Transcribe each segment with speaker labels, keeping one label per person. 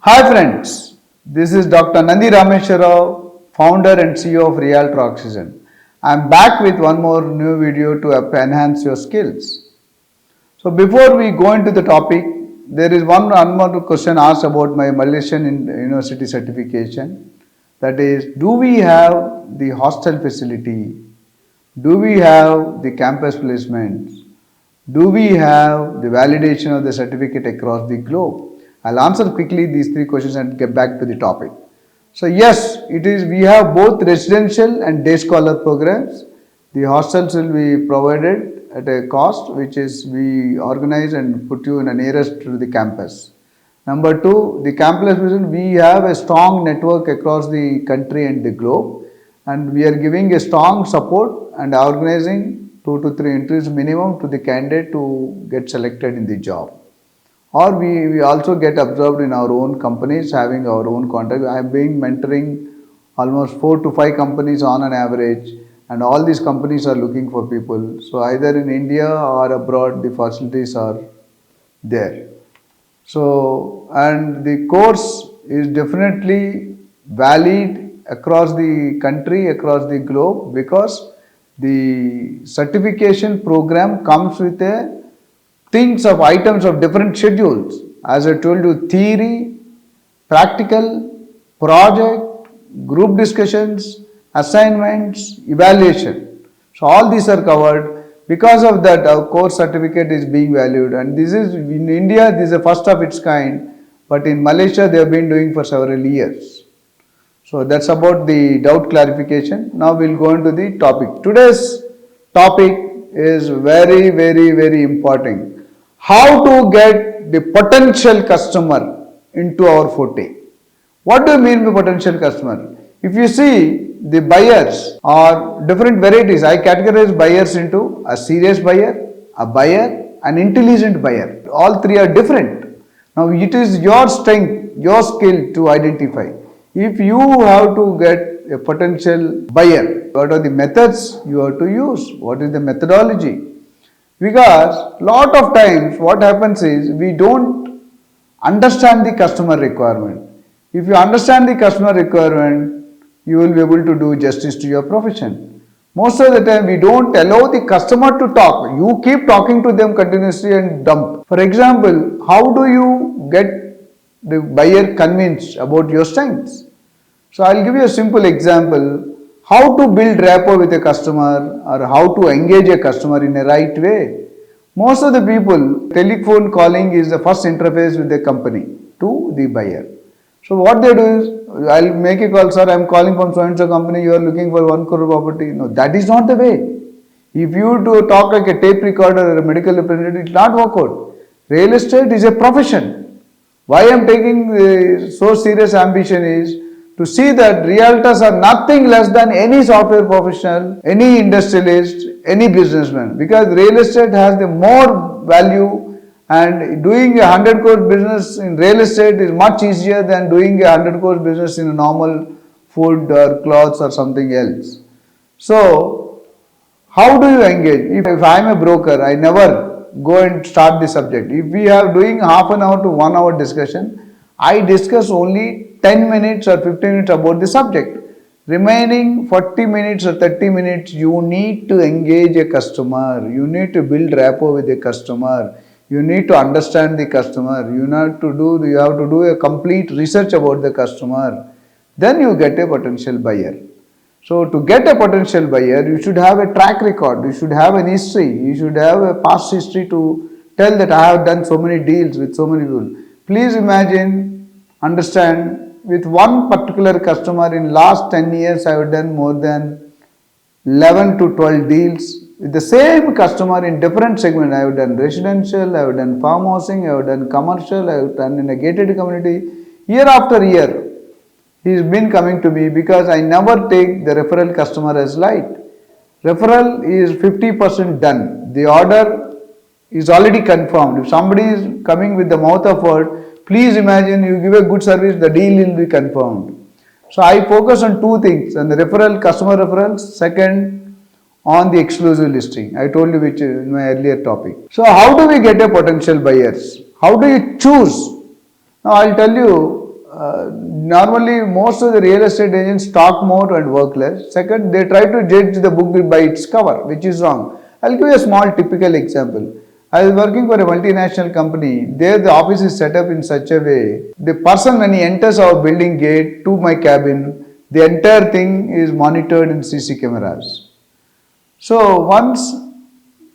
Speaker 1: Hi friends, this is Dr. Nandi Rameswara Rao, founder and CEO of Realtor Oxygen. I am back with one more new video to enhance your skills. So before we go into the topic, there is one more question asked about my Malaysian university certification. That is, do we have the hostel facility? Do we have the campus placements? Do we have the validation of the certificate across the globe? I'll answer quickly these three questions and get back to the topic. So yes, it is. We have both residential and day scholar programs. The hostels will be provided at a cost, which is we organize and put you in the nearest to the campus. Number two, the campus vision. We have a strong network across the country and the globe, and we are giving a strong support and organizing 2 to 3 interviews minimum to the candidate to get selected in the job. Or we also get observed in our own companies having our own contact. I have been mentoring almost 4 to 5 companies on an average, and all these companies are looking for people. So either in India or abroad, the facilities are there. So, and the course is definitely valid across the country, across the globe, because the certification program comes with a things of items of different schedules. As I told you, theory, practical, project, group discussions, assignments, evaluation. So all these are covered. Because of that, our course certificate is being valued, and this is in India, this is the first of its kind, but in Malaysia they have been doing for several years. So that's about the doubt clarification. Now we'll go into the topic. Today's topic is very important. How to get the potential customer into our forte. What do you mean by potential customer? If you see, the buyers are different varieties. I categorize buyers into a serious buyer, a buyer, an intelligent buyer. All three are different. Now it is your strength, your skill to identify. If you have to get a potential buyer, what are the methods you have to use? What is the methodology? Because lot of times what happens is we don't understand the customer requirement. If you understand the customer requirement, you will be able to do justice to your profession. Most of the time we don't allow the customer to talk. You keep talking to them continuously and dump. For example, how do you get the buyer convinced about your strengths? So I'll give you a simple example. How to build rapport with a customer, or how to engage a customer in a right way. Most of the people, telephone calling is the first interface with the company to the buyer. So what they do is, I'll make a call, sir, I'm calling from so and so company, you are looking for 1 crore property. No, that is not the way. If you do talk like a tape recorder or a medical representative, it will not work out. Real estate is a profession. Why I am taking so serious ambition is to see that realtors are nothing less than any software professional, any industrialist, any businessman, because real estate has the more value, and doing a 100 crore business in real estate is much easier than doing a 100 crore business in a normal food or clothes or something else. So, how do you engage? If I am a broker, I never go and start the subject. If we are doing half an hour to 1 hour discussion, I discuss only 10 minutes or 15 minutes about the subject. Remaining 40 minutes or 30 minutes, you need to engage a customer. You need to build rapport with a customer. You need to understand the customer. You have to do a complete research about the customer. Then you get a potential buyer. So to get a potential buyer, you should have a track record. You should have an history. You should have a past history to tell that I have done so many deals with so many people. Please imagine, understand, with one particular customer in last 10 years, I have done more than 11 to 12 deals with the same customer in different segments. I have done residential, I have done farm housing, I have done commercial, I have done in a gated community. Year after year, he has been coming to me because I never take the referral customer as light. Referral is 50% done. The order is already confirmed. If somebody is coming with the mouth of word, please imagine you give a good service, the deal will be confirmed. So I focus on two things, on the referral, customer referrals, second on the exclusive listing. I told you which is in my earlier topic. So how do we get a potential buyers? How do you choose? Now I'll tell you, normally most of the real estate agents talk more and work less. Second, they try to judge the book by its cover, which is wrong. I'll give you a small typical example. I was working for a multinational company. There the office is set up in such a way. The person when he enters our building gate to my cabin, the entire thing is monitored in CC cameras. So once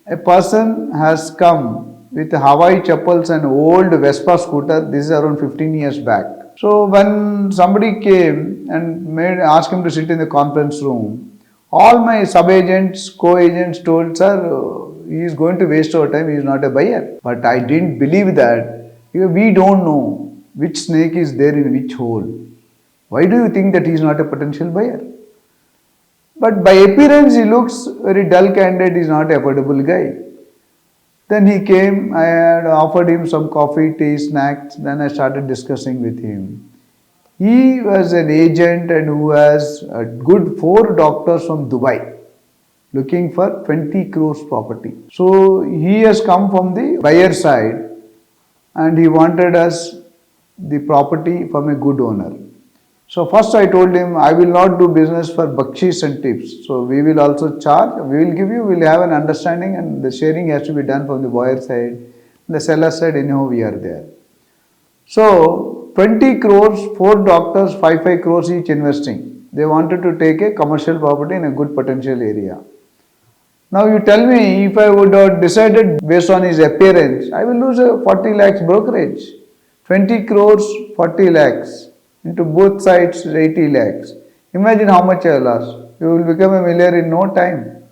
Speaker 1: a person has come with Hawaii chappals and old Vespa scooter, this is around 15 years back. So when somebody came and asked him to sit in the conference room, all my sub-agents, co-agents told, sir, he is going to waste our time, he is not a buyer. But I didn't believe that. We don't know which snake is there in which hole. Why do you think that he is not a potential buyer? But by appearance he looks very dull candidate, he is not a affordable guy. Then he came, I had offered him some coffee, tea, snacks, then I started discussing with him. He was an agent and who has a good 4 doctors from Dubai looking for 20 crores property. So he has come from the buyer side and he wanted us the property from a good owner. So first I told him, I will not do business for bakshis and tips. So we will also charge, we will give you, we will have an understanding and the sharing has to be done from the buyer side. The seller side, anyhow we are there. So 20 crores, 4 doctors, 5 crores each investing. They wanted to take a commercial property in a good potential area. Now you tell me, if I would have decided based on his appearance, I will lose a 40 lakhs brokerage. 20 crores, 40 lakhs. Into both sides 80 lakhs. Imagine how much I lost. You will become a millionaire in no time.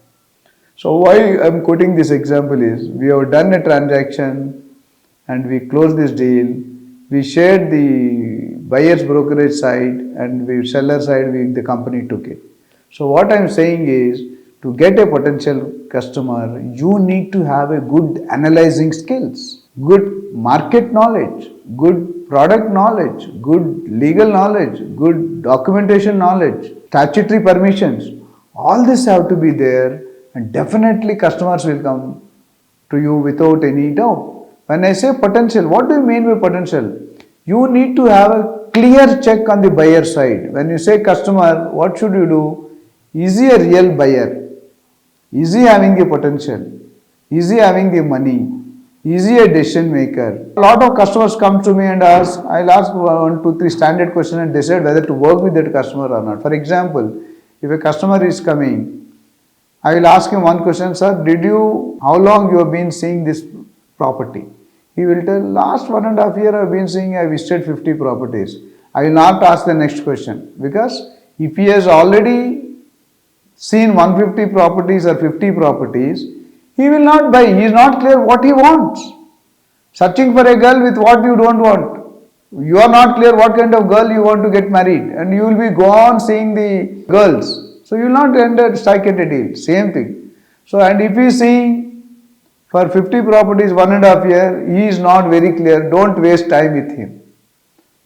Speaker 1: So why I am quoting this example is, we have done a transaction and we closed this deal. We shared the buyer's brokerage side and the seller side, the company took it. So what I am saying is, to get a potential customer, you need to have a good analyzing skills, good market knowledge, good product knowledge, good legal knowledge, good documentation knowledge, statutory permissions. All this have to be there and definitely customers will come to you without any doubt. When I say potential, what do you mean by potential? You need to have a clear check on the buyer side. When you say customer, what should you do? Is he a real buyer? Is he having the potential? Is he having the money? Is he a decision maker? A lot of customers come to me and ask, I'll ask 1, 2, 3 standard questions and decide whether to work with that customer or not. For example, if a customer is coming, I will ask him one question, sir, how long you have been seeing this property? He will tell, last 1.5 years I have been seeing, I visited 50 properties. I will not ask the next question because if he has already seen 150 properties or 50 properties, he will not buy. He is not clear what he wants. Searching for a girl with what you don't want. You are not clear what kind of girl you want to get married and you will be gone seeing the girls. So you will not strike at a deal. Same thing. So and if he is seeing for 50 properties 1.5 year, he is not very clear. Don't waste time with him.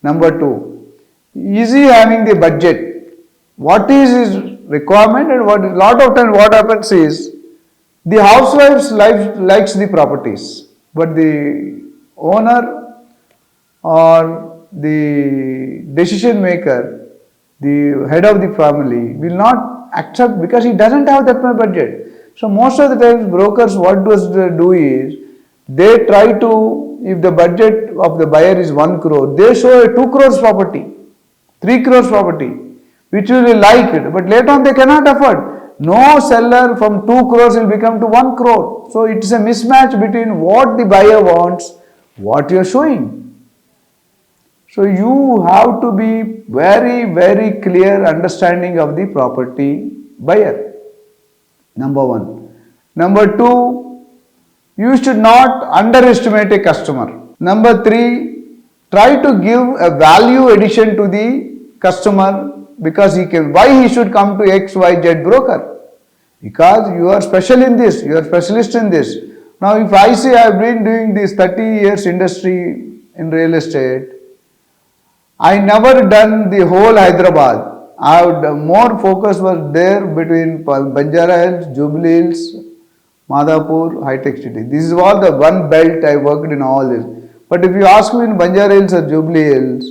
Speaker 1: Number 2, is he having the budget? What is his requirement and what lot of times what happens is, the housewife's likes the properties, but the owner or the decision maker, the head of the family will not accept because he doesn't have that much budget. So most of the times brokers what does they do is, they try to, if the budget of the buyer is 1 crore, they show a 2 crores property, 3 crores property, which will be liked, but later on they cannot afford. No seller from 2 crores will become to 1 crore. So it is a mismatch between what the buyer wants, what you are showing. So you have to be very, very clear understanding of the property buyer. Number 1. Number 2, you should not underestimate a customer. Number 3, try to give a value addition to the customer because why he should come to XYZ broker? Because you are special in this, you are specialist in this. Now if I say I have been doing this 30 years industry in real estate, I never done the whole Hyderabad. More focus was there between Banjara Hills, Jubilee Hills, Madhapur, High Tech City. This is all the one belt I worked in all this. But if you ask me in Banjara Hills or Jubilee Hills,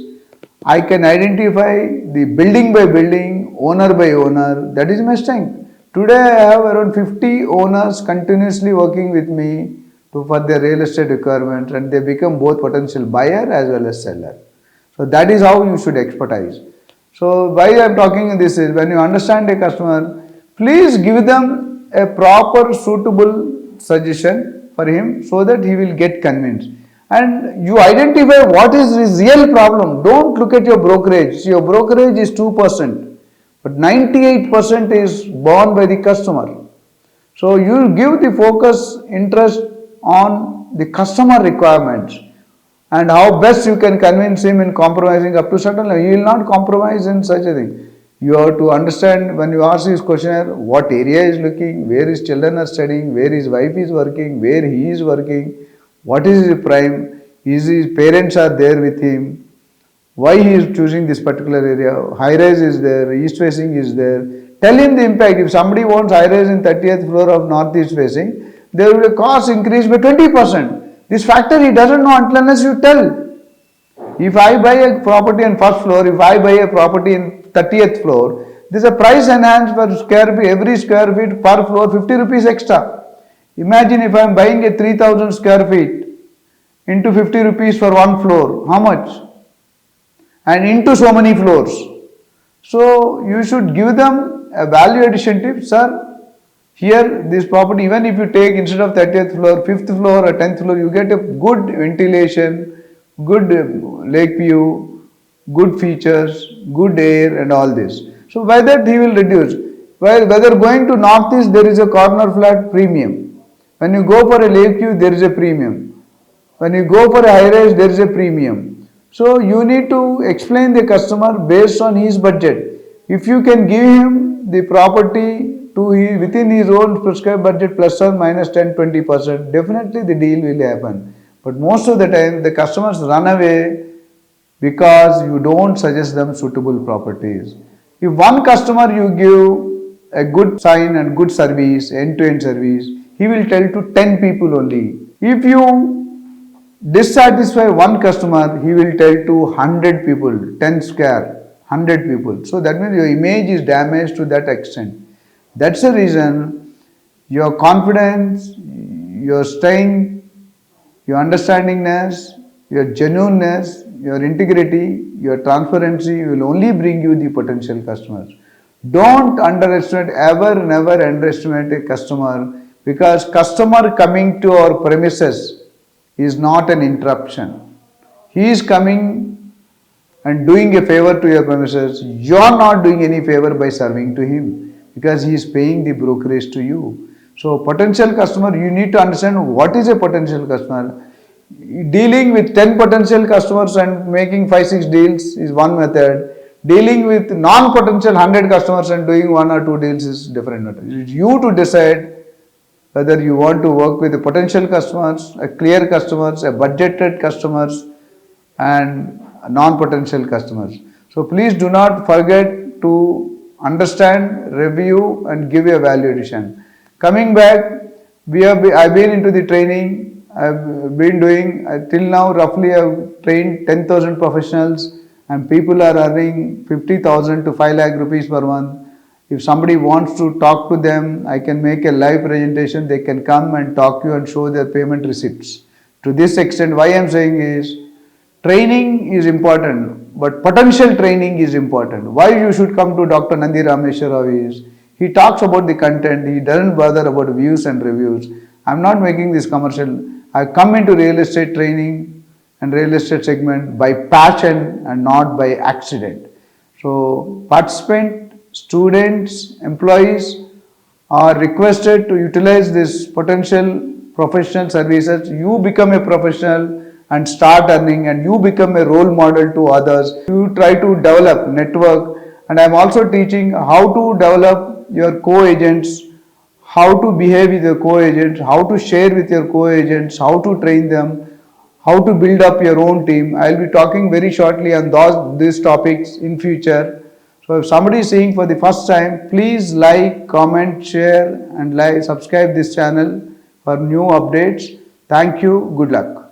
Speaker 1: I can identify the building by building, owner by owner. That is my strength. Today I have around 50 owners continuously working with me for their real estate requirements, and they become both potential buyer as well as seller. So that is how you should expertise. So why I am talking this is when you understand a customer, please give them a proper suitable suggestion for him so that he will get convinced. And you identify what is his real problem. Don't look at your brokerage. Your brokerage is 2%, but 98% is borne by the customer. So you give the focus, interest on the customer requirements and how best you can convince him in compromising up to certain level. He will not compromise in such a thing. You have to understand when you ask this questionnaire, what area is looking, where his children are studying, where his wife is working, where he is working, what is his prime, his parents are there with him, why he is choosing this particular area, high rise is there, east facing is there. Tell him the impact. If somebody wants high rise in 30th floor of northeast facing, there will be a cost increase by 20%. This factor he doesn't know until unless you tell. If I buy a property on first floor, if I buy a property in 30th floor, there is a price enhanced per square feet, every square feet per floor 50 rupees extra. Imagine if I am buying a 3000 square feet into 50 rupees for one floor, how much? And into so many floors. So you should give them a value addition tip, sir. Here this property, even if you take instead of 30th floor, 5th floor or 10th floor, you get a good ventilation, good lake view, good features, good air and all this. So by that he will reduce. While whether going to northeast there is a corner flat premium. When you go for a lake view there is a premium. When you go for a high rise there is a premium. So you need to explain the customer based on his budget. If you can give him the property within his own prescribed budget plus or minus 10-20%, definitely the deal will happen. But most of the time the customers run away because you don't suggest them suitable properties. If one customer you give a good sign and good service, end-to-end service, he will tell to 10 people only. If you dissatisfy one customer, he will tell to 100 people, 10 square, 100 people. So that means your image is damaged to that extent. That's the reason your confidence, your strength, your understandingness, your genuineness, your integrity, your transparency will only bring you the potential customers. Don't underestimate, never underestimate a customer, because customer coming to our premises is not an interruption. He is coming and doing a favor to your premises. You are not doing any favor by serving to him because he is paying the brokerage to you. So potential customer, you need to understand what is a potential customer. Dealing with 10 potential customers and making 5-6 deals is one method. Dealing with non-potential 100 customers and doing 1 or 2 deals is different method. It's you to decide whether you want to work with the potential customers, a clear customers, a budgeted customers and non-potential customers. So please do not forget to understand, review and give a value addition. Coming back, I've been into the training, I've been doing, till now roughly I've trained 10,000 professionals and people are earning 50,000 to 5 lakh rupees per month. If somebody wants to talk to them, I can make a live presentation, they can come and talk to you and show their payment receipts. To this extent, why I am saying is, training is important, but potential training is important. Why you should come to Dr. Nandi Rameswara Rao is, he talks about the content, he doesn't bother about views and reviews. I am not making this commercial. I come into real estate training and real estate segment by passion and not by accident. So participant, students, employees are requested to utilize this potential professional services. You become a professional and start earning, and you become a role model to others. You try to develop network, and I am also teaching how to develop your co-agents, how to behave with your co-agents, how to share with your co-agents, how to train them, how to build up your own team. I will be talking very shortly on these topics in future. So if somebody is seeing for the first time, please like, comment, share and subscribe this channel for new updates. Thank you. Good luck.